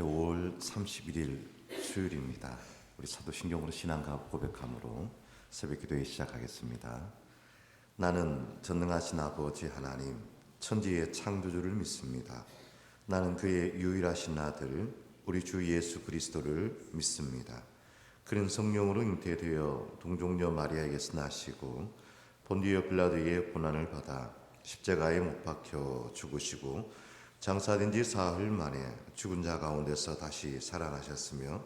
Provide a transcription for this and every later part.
5월 31일 수요일입니다. 우리 사도신경으로 신앙과 고백함으로 새벽기도회 시작하겠습니다. 나는 전능하신 아버지 하나님, 천지의 창조주를 믿습니다. 나는 그의 유일하신 아들, 우리 주 예수 그리스도를 믿습니다. 그는 성령으로 잉태되어 동정녀 마리아에게서 나시고 본디오 빌라도의 고난을 받아 십자가에 못 박혀 죽으시고 장사된 지 사흘 만에 죽은 자 가운데서 다시 살아나셨으며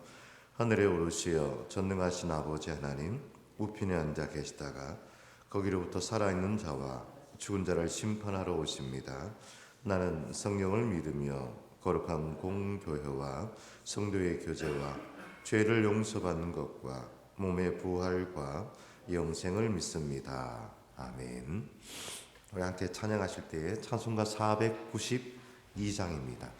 하늘에 오르시어 전능하신 아버지 하나님 우편에 앉아 계시다가 거기로부터 살아있는 자와 죽은 자를 심판하러 오십니다. 나는 성령을 믿으며 거룩한 공교회와 성도의 교제와 죄를 용서받는 것과 몸의 부활과 영생을 믿습니다. 아멘. 우리 함께 찬양하실 때에 찬송가 492장입니다.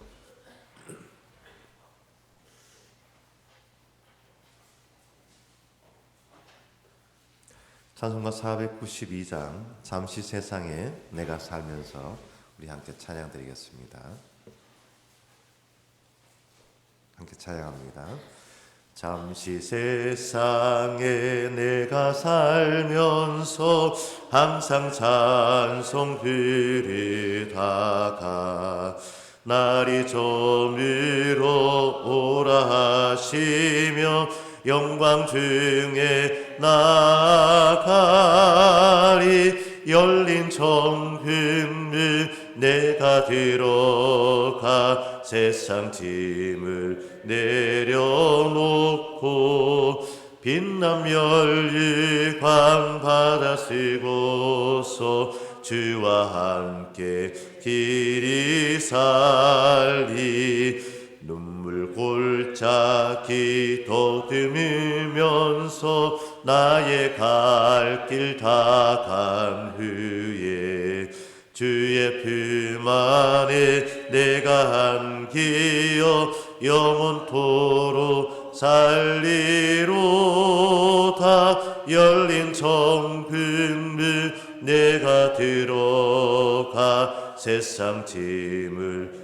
찬송가 492장 잠시 세상에 내가 살면서 우리 함께 찬양 드리겠습니다. 함께 찬양합니다. 잠시 세상에 내가 살면서 항상 찬송 드리다가 날이 저물어 오라 하시며 영광 중에 나아가리. 열린 정금을 내가 들어가 세상 짐을 내려놓고 빛난 멸류관 받아 쓰고서 주와 함께 길이 살리. 눈물 골짜기 더듬으면서 나의 갈 길 다 간 후에 주의 품 안에 내가 안기어 영원토록 살리로다. 열린 정금을 내가 들어가 세상 짐을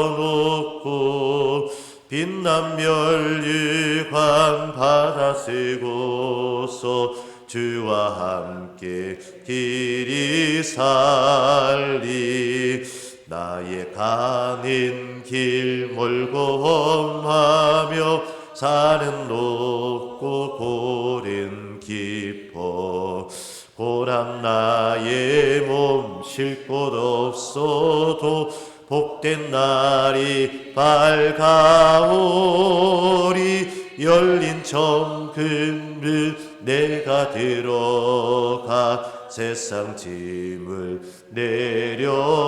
내려놓고 빛난 멸류관 받아 쓰고서 주와 함께 길이 살리. 나의 가는 길 멀고 험하며 산은 높고 골은 깊어 고난 나의 몸 쉴 곳 없어도 복된 날이 밝아오리. 열린 정금을 내가 들어가 세상 짐을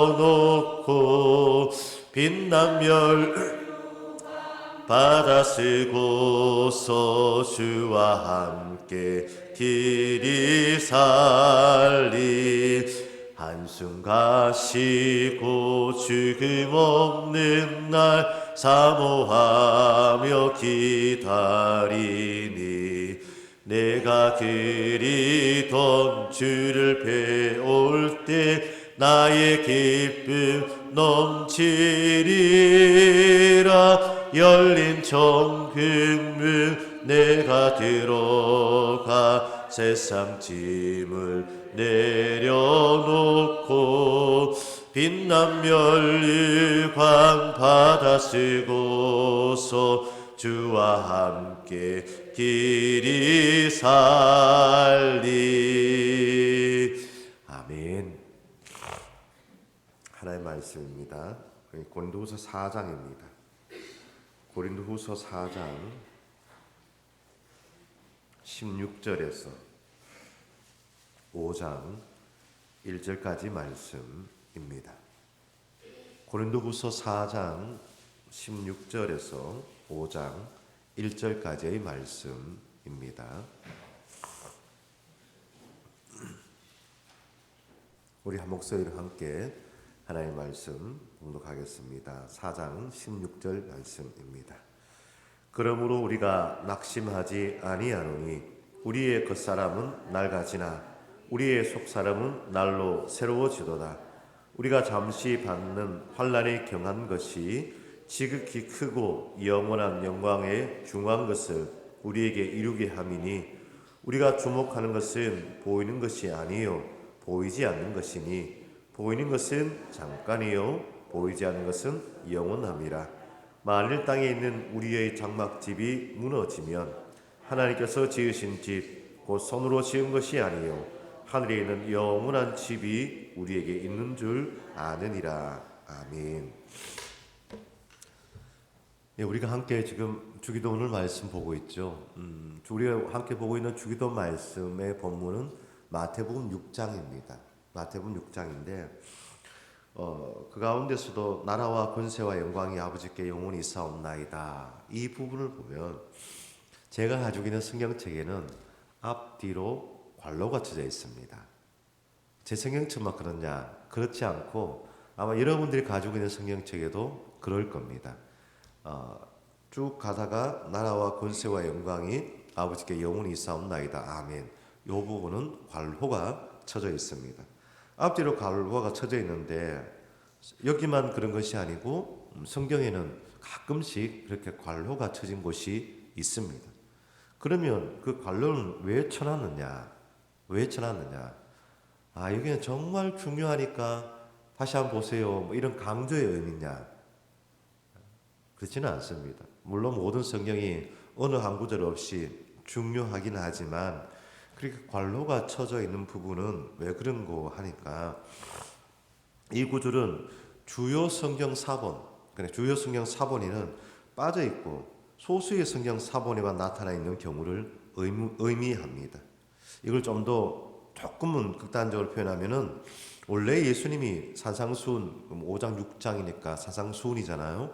내려놓고 빛난 멸 받아 쓰고서 주와 함께 길이 살리. 한숨 가시고 죽음 없는 날 사모하며 기다리니 내가 그리던 주를 배울 때 나의 기쁨 넘치리라. 열린 정금을 내가 들어가 세상 짐을 내려놓고 빛난 멸류관 받아 쓰고서 주와 함께 길이 살리. 아멘. 하나님의 말씀입니다. 고린도후서 4장입니다. 고린도후서 4장 16절에서 5장 1절까지 말씀입니다. 고린도후서 4장 16절에서 5장 1절까지의 말씀입니다. 우리 한 목소리로 함께 하나님의 말씀 봉독하겠습니다. 4장 16절 말씀입니다. 그러므로 우리가 낙심하지 아니하노니 우리의 겉사람은 낡아지나 우리의 속사람은 날로 새로워지도다. 우리가 잠시 받는 환난에 경한 것이 지극히 크고 영원한 영광에 중한 것을 우리에게 이루게 함이니 우리가 주목하는 것은 보이는 것이 아니요 보이지 않는 것이니 보이는 것은 잠깐이요 보이지 않는 것은 영원함이라. 만일 땅에 있는 우리의 장막집이 무너지면 하나님께서 지으신 집 곧 손으로 지은 것이 아니요 하늘에 있는 영원한 집이 우리에게 있는 줄 아느니라. 아멘. 예, 우리가 함께 지금 주기도 오늘 말씀 보고 있죠. 우리가 함께 보고 있는 주기도 말씀의 본문은 마태복음 6장입니다. 마태복음 6장인데 그 가운데서도 나라와 권세와 영광이 아버지께 영원히 있사옵나이다. 이 부분을 보면 제가 가지고 있는 성경책에는 앞뒤로 괄호가 쳐져 있습니다. 제 성경책만 그러냐? 그렇지 않고 아마 여러분들이 가지고 있는 성경책에도 그럴 겁니다. 쭉 가다가 나라와 권세와 영광이 아버지께 영원히 있사옵나이다. 아멘. 이 부분은 괄호가 쳐져 있습니다. 앞뒤로 괄호가 쳐져 있는데 여기만 그런 것이 아니고 성경에는 가끔씩 그렇게 괄호가 쳐진 곳이 있습니다. 그러면 그 괄호는 왜 쳐놨느냐? 왜 쳐놨느냐? 여기는 정말 중요하니까 다시 한번 보세요. 뭐 이런 강조의 의미냐? 그렇지는 않습니다. 물론 모든 성경이 어느 한 구절 없이 중요하긴 하지만 그렇게 괄호가 쳐져 있는 부분은 왜 그런고 하니까 이 구절은 주요 성경 사본, 주요 성경 사본에는 빠져 있고 소수의 성경 사본에만 나타나 있는 경우를 의미합니다. 이걸 좀 더 조금은 극단적으로 표현하면은 원래 예수님이 산상수훈 5장 6장이니까 산상수훈이잖아요.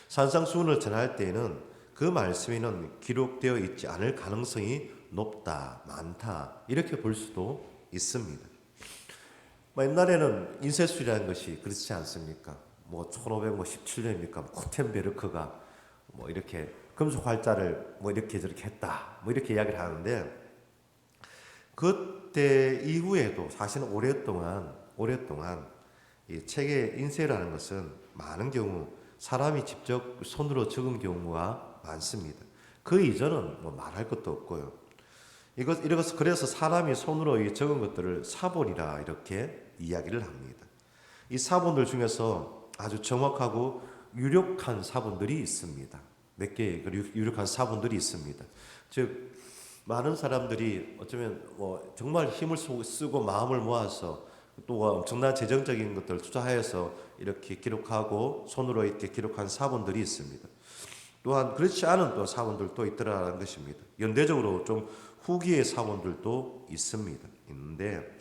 산상수훈을 전할 때에는 그 말씀에는 기록되어 있지 않을 가능성이 높다, 많다 이렇게 볼 수도 있습니다. 옛날에는 인쇄술이라는 것이 그렇지 않습니까? 1517년입니까? 코텐베르크가 이렇게 금속 활자를 이렇게 저렇게 했다, 이렇게 이야기를 하는데 그때 이후에도 사실은 오랫동안 이 책의 인쇄라는 것은 많은 경우 사람이 직접 손으로 적은 경우가 많습니다. 그 이전은 말할 것도 없고요. 이것을 그래서 사람이 손으로 적은 것들을 사본이라 이렇게 이야기를 합니다. 이 사본들 중에서 아주 정확하고 유력한 사본들이 있습니다. 몇 개의 유력한 사본들이 있습니다. 즉 많은 사람들이 어쩌면 정말 힘을 쓰고 마음을 모아서 또 엄청난 재정적인 것들을 투자하여서 이렇게 기록하고 손으로 이렇게 기록한 사본들이 있습니다. 또한 그렇지 않은 또 사본들도 있더라는 것입니다. 연대적으로 좀 후기의 사본들도 있는데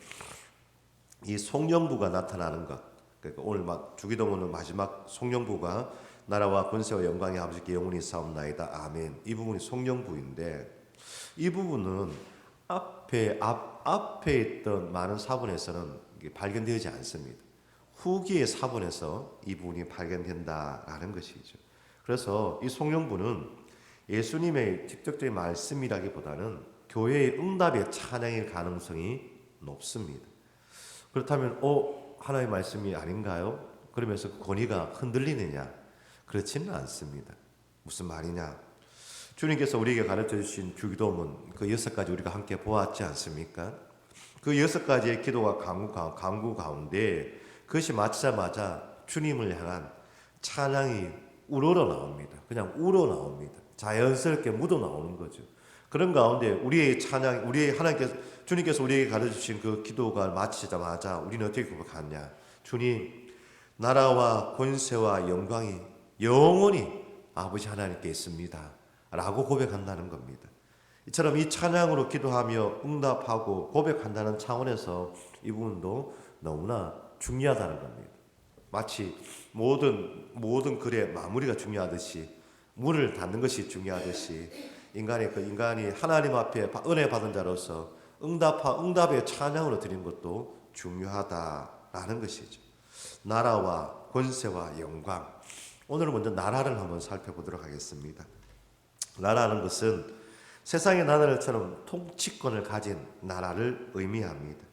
이 송영부가 나타나는 것, 그러니까 오늘 주기도문은 마지막 송영부가 나라와 권세와 영광이 아버지께 영원히 있사옵나이다. 아멘. 이 부분이 송영부인데 이 부분은 앞에 있던 많은 사본에서는 발견되지 않습니다. 후기의 사본에서 이 부분이 발견된다라는 것이죠. 그래서 이 송영부는 예수님의 직접적인 말씀이라기보다는 교회의 응답의 찬양일 가능성이 높습니다. 그렇다면 하나의 말씀이 아닌가요? 그러면서 그 권위가 흔들리느냐? 그렇지는 않습니다. 무슨 말이냐? 주님께서 우리에게 가르쳐 주신 주기도문 그 6가지 우리가 함께 보았지 않습니까? 그 6가지의 기도가 강구 가운데 그것이 마치자마자 주님을 향한 찬양이 우러러 나옵니다. 그냥 우러 나옵니다. 자연스럽게 묻어 나오는 거죠. 그런 가운데 우리의 찬양, 주님께서 우리에게 가르쳐 주신 그 기도가 마치자마자 우리는 어떻게 고백하냐? 주님, 나라와 권세와 영광이 영원히 아버지 하나님께 있습니다. 라고 고백한다는 겁니다. 이처럼 이 찬양으로 기도하며 응답하고 고백한다는 차원에서 이 부분도 너무나 중요하다는 겁니다. 마치 모든 글의 마무리가 중요하듯이 문을 닫는 것이 중요하듯이 인간이 하나님 앞에 은혜 받은 자로서 응답의 찬양으로 드리는 것도 중요하다라는 것이죠. 나라와 권세와 영광. 오늘은 먼저 나라를 한번 살펴보도록 하겠습니다. 나라는 것은 세상의 나라처럼 통치권을 가진 나라를 의미합니다.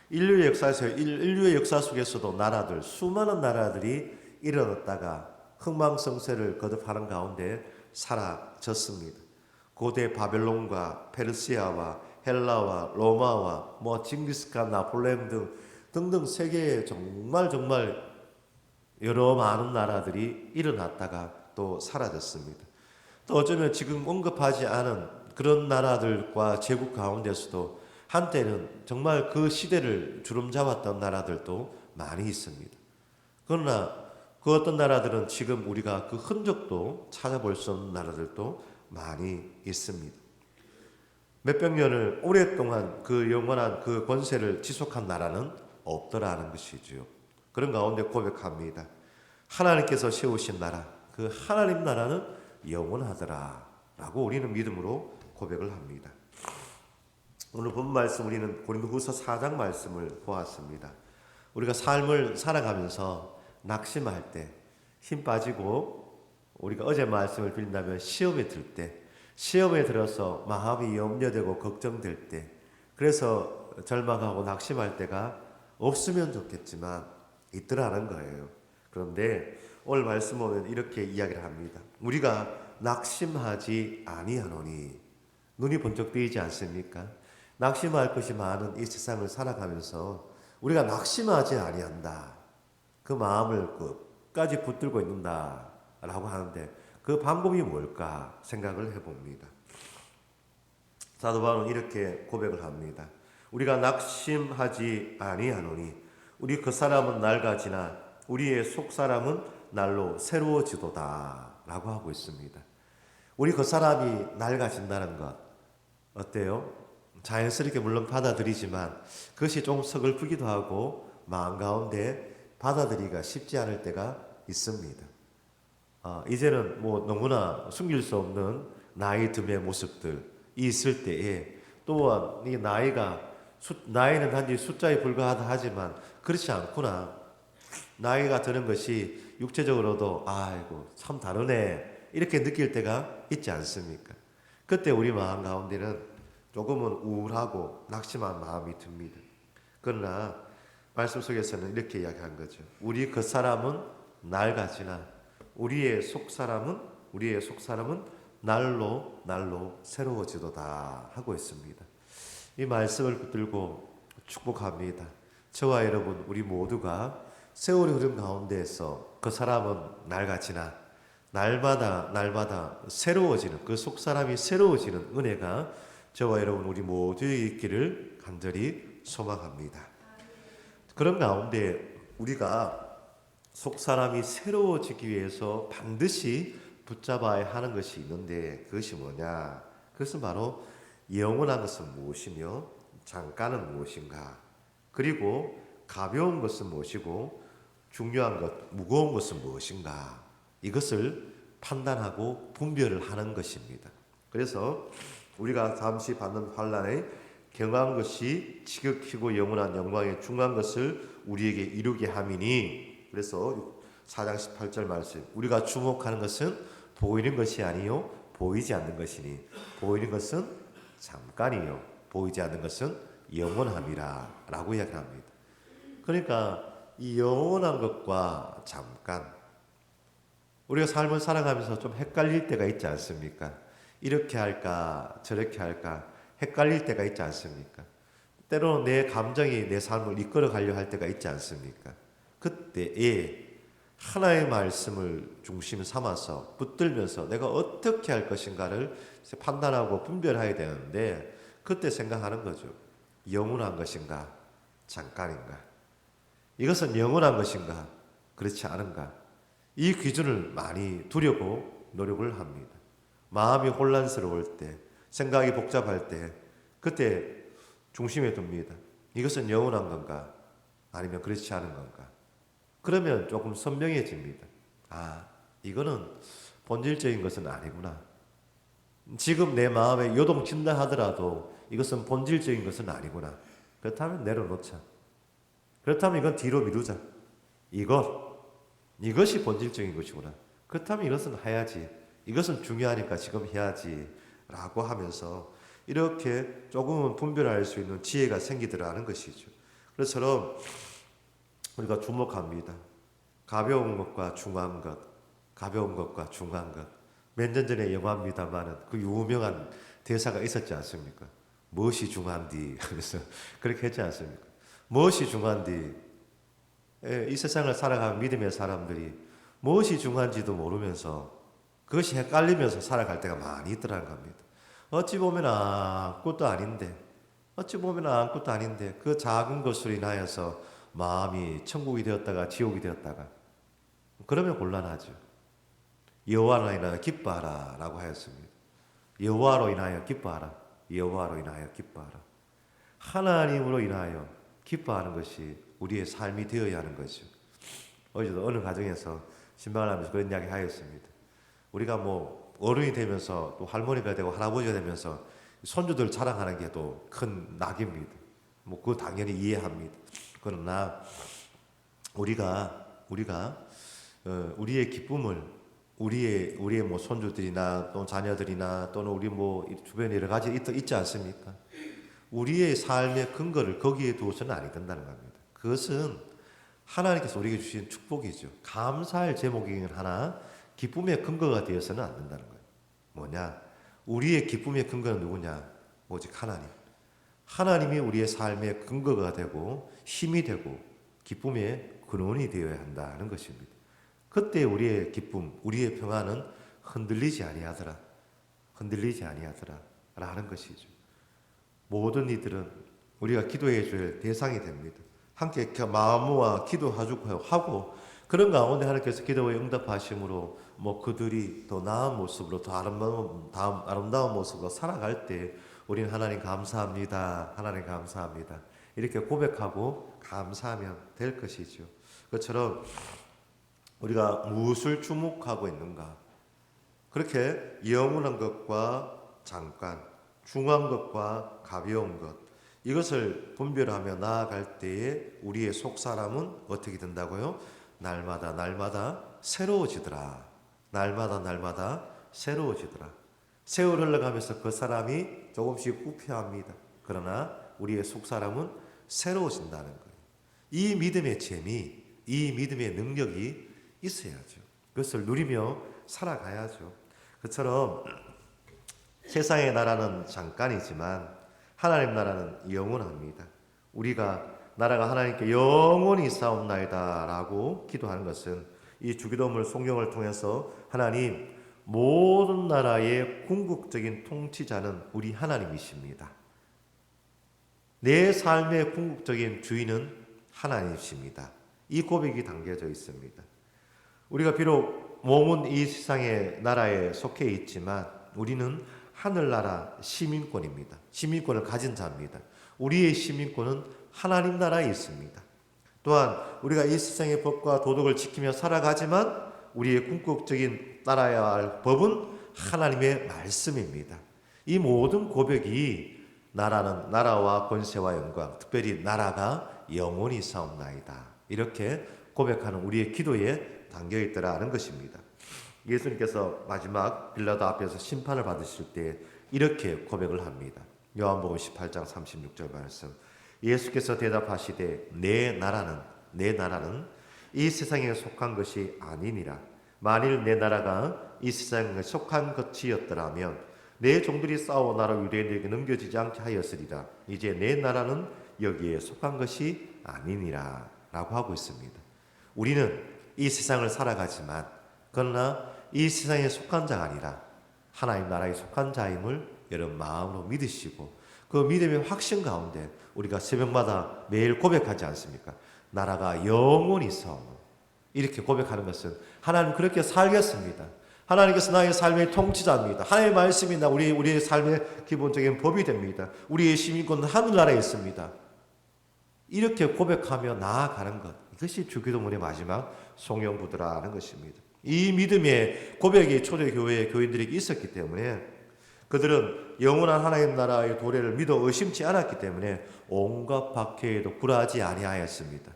인류의 역사 속에서도 수많은 나라들이 일어났다가 흥망성쇠를 거듭하는 가운데 사라졌습니다. 고대 바벨론과 페르시아와 헬라와 로마와 징기스칸, 나폴레옹 등등 세계에 정말 여러 많은 나라들이 일어났다가 또 사라졌습니다. 또 어쩌면 지금 언급하지 않은 그런 나라들과 제국 가운데서도 한때는 정말 그 시대를 주름잡았던 나라들도 많이 있습니다. 그러나 그 어떤 나라들은 지금 우리가 그 흔적도 찾아볼 수 없는 나라들도 많이 있습니다. 몇백 년을 오랫동안 그 영원한 그 권세를 지속한 나라는 없더라는 것이지요. 그런 가운데 고백합니다. 하나님께서 세우신 나라, 그 하나님 나라는 영원하더라 라고 우리는 믿음으로 고백을 합니다. 오늘 본 말씀 우리는 고린도후서 4장 말씀을 보았습니다. 우리가 삶을 살아가면서 낙심할 때, 힘 빠지고 우리가 어제 말씀을 빌린다면 시험에 들 때, 시험에 들어서 마음이 염려되고 걱정될 때, 그래서 절망하고 낙심할 때가 없으면 좋겠지만 있더라는 거예요. 그런데 오늘 말씀 보면 이렇게 이야기를 합니다. 우리가 낙심하지 아니하노니, 눈이 번쩍 뜨이지 않습니까? 낙심할 것이 많은 이 세상을 살아가면서 우리가 낙심하지 아니한다. 그 마음을 끝까지 붙들고 있는다 라고 하는데 그 방법이 뭘까 생각을 해봅니다. 사도 바울은 이렇게 고백을 합니다. 우리가 낙심하지 아니하노니 우리 그 사람은 낡아지나 우리의 속사람은 날로 새로워지도다 라고 하고 있습니다. 우리 그 사람이 낡아진다는 것 어때요? 자연스럽게 물론 받아들이지만 그것이 좀 서글프기도 하고 마음 가운데 받아들이기가 쉽지 않을 때가 있습니다. 이제는 너무나 숨길 수 없는 나이 듦의 모습들이 있을 때에 또한 이 나이는 단지 숫자에 불과하다 하지만 그렇지 않구나. 나이가 드는 것이 육체적으로도 아이고 참 다르네 이렇게 느낄 때가 있지 않습니까? 그때 우리 마음 가운데는 조금은 우울하고 낙심한 마음이 듭니다. 그러나 말씀 속에서는 이렇게 이야기한 거죠. 우리 그 사람은 낡아지나 우리의 속사람은 날로 새로워지도다 하고 있습니다. 이 말씀을 붙들고 축복합니다. 저와 여러분 우리 모두가 세월이 흐른 가운데에서 그 사람은 낡아지나 날마다 새로워지는 그 속사람이 새로워지는 은혜가 저와 여러분 우리 모두에 있기를 간절히 소망합니다. 그런 가운데 우리가 속사람이 새로워지기 위해서 반드시 붙잡아야 하는 것이 있는데 그것이 뭐냐? 그것은 바로 영원한 것은 무엇이며 잠깐은 무엇인가? 그리고 가벼운 것은 무엇이고 중요한 것, 무거운 것은 무엇인가? 이것을 판단하고 분별을 하는 것입니다. 그래서 우리가 잠시 받는 환난에 경한 것이 지극히고 영원한 영광에 중한 것을 우리에게 이루게 함이니 그래서 4장 18절 말씀 우리가 주목하는 것은 보이는 것이 아니요 보이지 않는 것이니 보이는 것은 잠깐이요 보이지 않는 것은 영원함이라 라고 이야기합니다. 그러니까 이 영원한 것과 잠깐 우리가 삶을 살아가면서 좀 헷갈릴 때가 있지 않습니까? 이렇게 할까 저렇게 할까 헷갈릴 때가 있지 않습니까? 때로는 내 감정이 내 삶을 이끌어 가려 할 때가 있지 않습니까? 그때에 하나의 말씀을 중심 삼아서 붙들면서 내가 어떻게 할 것인가를 판단하고 분별해야 되는데 그때 생각하는 거죠. 영원한 것인가 잠깐인가? 이것은 영원한 것인가 그렇지 않은가? 이 기준을 많이 두려고 노력을 합니다. 마음이 혼란스러울 때, 생각이 복잡할 때, 그때 중심에 둡니다. 이것은 영원한 건가? 아니면 그렇지 않은 건가? 그러면 조금 선명해집니다. 이거는 본질적인 것은 아니구나. 지금 내 마음에 요동친다 하더라도 이것은 본질적인 것은 아니구나. 그렇다면 내려놓자. 그렇다면 이건 뒤로 미루자. 이것이 본질적인 것이구나. 그렇다면 이것은 해야지. 이것은 중요하니까 지금 해야지. 라고 하면서 이렇게 조금은 분별할 수 있는 지혜가 생기더라는 것이죠. 그래서 우리가 주목합니다. 가벼운 것과 중한 것. 가벼운 것과 중한 것. 몇 년 전에 영화입니다만은 그 유명한 대사가 있었지 않습니까? 무엇이 중한디 하면서 그렇게 했지 않습니까? 무엇이 중한디? 이 세상을 살아가는 믿음의 사람들이 무엇이 중한지도 모르면서 그것이 헷갈리면서 살아갈 때가 많이 있더라는 겁니다. 어찌 보면 아무것도 아닌데, 어찌 보면 아무것도 아닌데 그 작은 것으로 인하여서 마음이 천국이 되었다가 지옥이 되었다가 그러면 곤란하죠. 여호와로 인하여 기뻐하라 라고 하였습니다. 여호와로 인하여 기뻐하라. 여호와로 인하여 기뻐하라. 하나님으로 인하여 기뻐하는 것이 우리의 삶이 되어야 하는 거죠. 어제도 어느 가정에서 신방을 하면서 그런 이야기 하였습니다. 우리가 뭐 어른이 되면서 또 할머니가 되고 할아버지가 되면서 손주들 자랑하는 게 또 큰 낙입니다. 뭐 그거 당연히 이해합니다. 그러나 우리가 우리의 기쁨을 우리의 뭐 손주들이나 또 자녀들이나 또는 우리 뭐 주변에 여러 가지 있지 않습니까? 우리의 삶의 근거를 거기에 두어서는 아니 된다는 겁니다. 그것은 하나님께서 우리에게 주신 축복이죠. 감사할 제목이긴 하나 기쁨의 근거가 되어서는 안 된다는 거예요. 뭐냐? 우리의 기쁨의 근거는 누구냐? 오직 하나님. 하나님이 우리의 삶의 근거가 되고 힘이 되고 기쁨의 근원이 되어야 한다는 것입니다. 그때 우리의 기쁨, 우리의 평안은 흔들리지 아니하더라. 흔들리지 아니하더라. 라는 것이죠. 모든 이들은 우리가 기도해 줄 대상이 됩니다. 함께 마음 모아 기도하고 그런 가운데 하나님께서 기도에 응답하심으로 뭐 그들이 더 나은 모습으로 더 아름다운 모습으로 살아갈 때 우리는 하나님 감사합니다. 하나님 감사합니다. 이렇게 고백하고 감사하면 될 것이죠. 그것처럼 우리가 무엇을 주목하고 있는가? 그렇게 영원한 것과 잠깐, 중한 것과 가벼운 것, 이것을 분별하며 나아갈 때에 우리의 속사람은 어떻게 된다고요? 날마다 새로워지더라. 날마다 새로워지더라. 세월 흘러가면서 그 사람이 조금씩 후퇴합니다. 그러나 우리의 속사람은 새로워진다는 거예요. 이 믿음의 재미, 이 믿음의 능력이 있어야죠. 그것을 누리며 살아가야죠. 그처럼 세상의 나라는 잠깐이지만 하나님 나라는 영원합니다. 우리가 나라가 하나님께 영원히 싸움나이다 라고 기도하는 것은 이 주기도문 송영을 통해서 하나님 모든 나라의 궁극적인 통치자는 우리 하나님이십니다. 내 삶의 궁극적인 주인은 하나님이십니다. 이 고백이 담겨져 있습니다. 우리가 비록 몸은 이 세상의 나라에 속해 있지만 우리는 하늘나라 시민권입니다. 시민권을 가진 자입니다. 우리의 시민권은 하나님 나라에 있습니다. 또한 우리가 이 세상의 법과 도덕을 지키며 살아가지만 우리의 궁극적인 따라야 할 법은 하나님의 말씀입니다. 이 모든 고백이 나라와 권세와 영광, 특별히 나라가 영원히 싸움나이다. 이렇게 고백하는 우리의 기도에 담겨있더라는 것입니다. 예수님께서 마지막 빌라도 앞에서 심판을 받으실 때 이렇게 고백을 합니다. 요한복음 18장 36절 말씀. 예수께서 대답하시되 내 나라는 이 세상에 속한 것이 아니니라. 만일 내 나라가 이 세상에 속한 것이었더라면 내 종들이 싸워 나라 유대인에게 넘겨지지 않게 하였으리라. 이제 내 나라는 여기에 속한 것이 아니니라 라고 하고 있습니다. 우리는 이 세상을 살아가지만 그러나 이 세상에 속한 자가 아니라 하나님 나라에 속한 자임을 여러분 마음으로 믿으시고 그 믿음의 확신 가운데 우리가 새벽마다 매일 고백하지 않습니까? 나라가 영원히 싸우노. 이렇게 고백하는 것은 하나님 그렇게 살겠습니다. 하나님께서 나의 삶의 통치자입니다. 하나님의 말씀이 우리의 삶의 기본적인 법이 됩니다. 우리의 시민권은 하늘나라에 있습니다. 이렇게 고백하며 나아가는 것, 이것이 주기도문의 마지막 송영구드라는 것입니다. 이 믿음의 고백이 초대교회 교인들에게 있었기 때문에 그들은 영원한 하나님 나라의 도래를 믿어 의심치 않았기 때문에 온갖 박해에도 굴하지 아니하였습니다.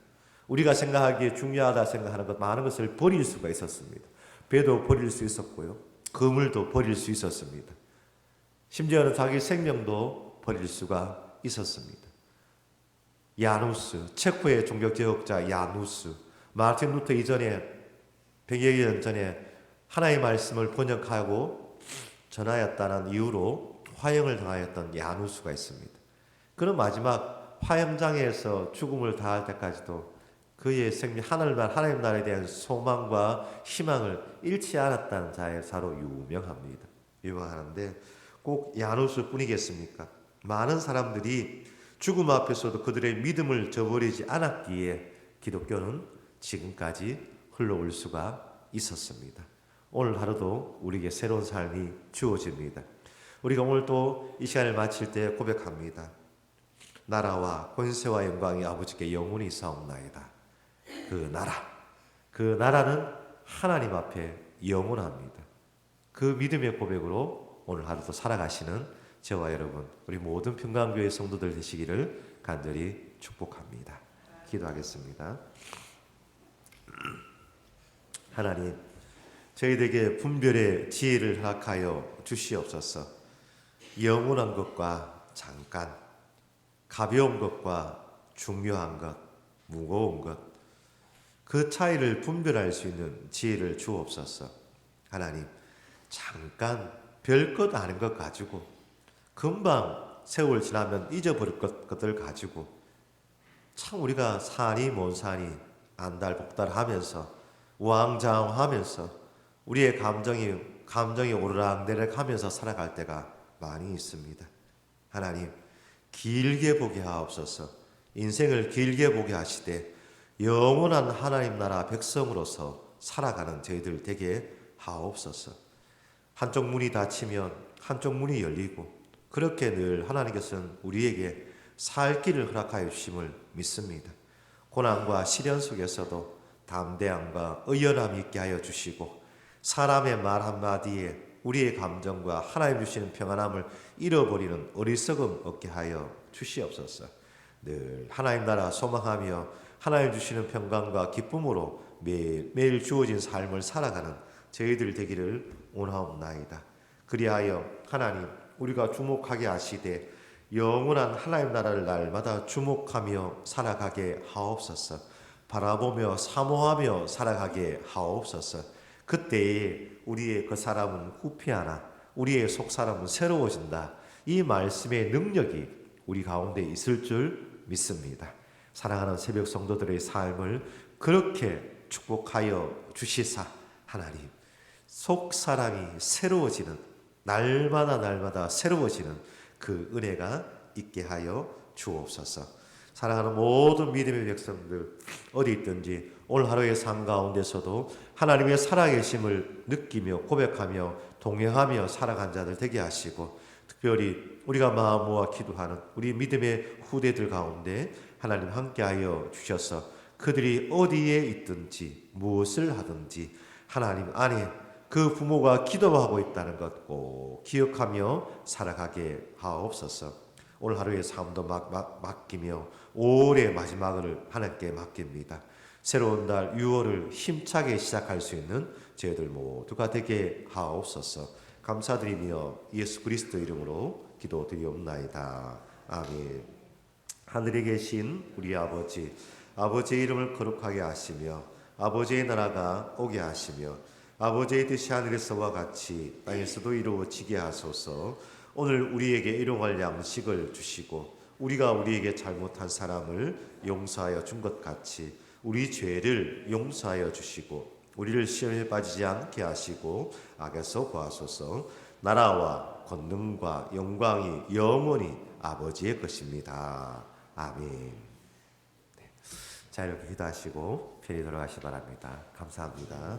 우리가 생각하기에 중요하다 생각하는 것 많은 것을 버릴 수가 있었습니다. 배도 버릴 수 있었고요. 그물도 버릴 수 있었습니다. 심지어는 자기 생명도 버릴 수가 있었습니다. 야누스, 체코의 종교개혁자 야누스, 마르틴 루터 이전에 100여 년 전에 하나님의 말씀을 번역하고 전하였다는 이유로 화형을 당하였던 야누스가 있습니다. 그는 마지막 화형장에서 죽음을 당할 때까지도 그의 생명, 하나님 나라에 대한 소망과 희망을 잃지 않았다는 자로 유명하는데 꼭 야누스 뿐이겠습니까? 많은 사람들이 죽음 앞에서도 그들의 믿음을 저버리지 않았기에 기독교는 지금까지 흘러올 수가 있었습니다. 오늘 하루도 우리에게 새로운 삶이 주어집니다. 우리가 오늘 또 이 시간을 마칠 때 고백합니다. 나라와 권세와 영광이 아버지께 영원히 있사옵나이다. 그 나라는 하나님 앞에 영원합니다. 그 믿음의 고백으로 오늘 하루도 살아가시는 저와 여러분, 우리 모든 평강교회 성도들 되시기를 간절히 축복합니다. 기도하겠습니다. 하나님, 저희들에게 분별의 지혜를 허락하여 주시옵소서. 영원한 것과 잠깐, 가벼운 것과 중요한 것, 무거운 것, 그 차이를 분별할 수 있는 지혜를 주옵소서. 하나님, 잠깐 별것 아닌 것 가지고 금방 세월 지나면 잊어버릴 것들 가지고 참 우리가 산이 먼 산이 안달복달하면서 우왕좌왕하면서 우리의 감정이 오르락내리락하면서 살아갈 때가 많이 있습니다. 하나님, 길게 보게 하옵소서. 인생을 길게 보게 하시되 영원한 하나님 나라 백성으로서 살아가는 저희들 되게 하옵소서. 한쪽 문이 닫히면 한쪽 문이 열리고 그렇게 늘 하나님께서는 우리에게 살 길을 허락하여 주심을 믿습니다. 고난과 시련 속에서도 담대함과 의연함이 있게 하여 주시고 사람의 말 한마디에 우리의 감정과 하나님 주시는 평안함을 잃어버리는 어리석음 없게 하여 주시옵소서. 늘 하나님 나라 소망하며 하나님 주시는 평강과 기쁨으로 매일 주어진 삶을 살아가는 저희들 되기를 원하옵나이다. 그리하여 하나님, 우리가 주목하게 하시되 영원한 하나님 나라를 날마다 주목하며 살아가게 하옵소서. 바라보며 사모하며 살아가게 하옵소서. 그때에 우리의 그 사람은 후피하나 우리의 속 사람은 새로워진다. 이 말씀의 능력이 우리 가운데 있을 줄 믿습니다. 사랑하는 새벽 성도들의 삶을 그렇게 축복하여 주시사 하나님, 속 사람이 새로워지는 날마다 새로워지는 그 은혜가 있게 하여 주옵소서. 사랑하는 모든 믿음의 백성들 어디 있든지 오늘 하루의 삶 가운데서도 하나님의 살아계심을 느끼며 고백하며 동행하며 살아간 자들 되게 하시고, 특별히 우리가 마음 모아 기도하는 우리 믿음의 후대들 가운데 하나님 함께하여 주셔서 그들이 어디에 있든지 무엇을 하든지 하나님 안에 그 부모가 기도하고 있다는 것 꼭 기억하며 살아가게 하옵소서. 오늘 하루의 삶도 맡기며 올해 마지막을 하나님께 맡깁니다. 새로운 달 6월을 힘차게 시작할 수 있는 저희들 모두가 되게 하옵소서. 감사드리며 예수 그리스도 이름으로 기도드리옵나이다. 아멘. 하늘에 계신 우리 아버지, 아버지의 이름을 거룩하게 하시며 아버지의 나라가 오게 하시며 아버지의 뜻이 하늘에서와 같이 땅에서도 이루어지게 하소서. 오늘 우리에게 일용할 양식을 주시고 우리가 우리에게 잘못한 사람을 용서하여 준 것 같이 우리 죄를 용서하여 주시고 우리를 시험에 빠지지 않게 하시고 악에서 구하소서. 나라와 권능과 영광이 영원히 아버지의 것입니다. 아멘. 네. 자, 이렇게 기도하시고 편히 돌아가시 바랍니다. 감사합니다.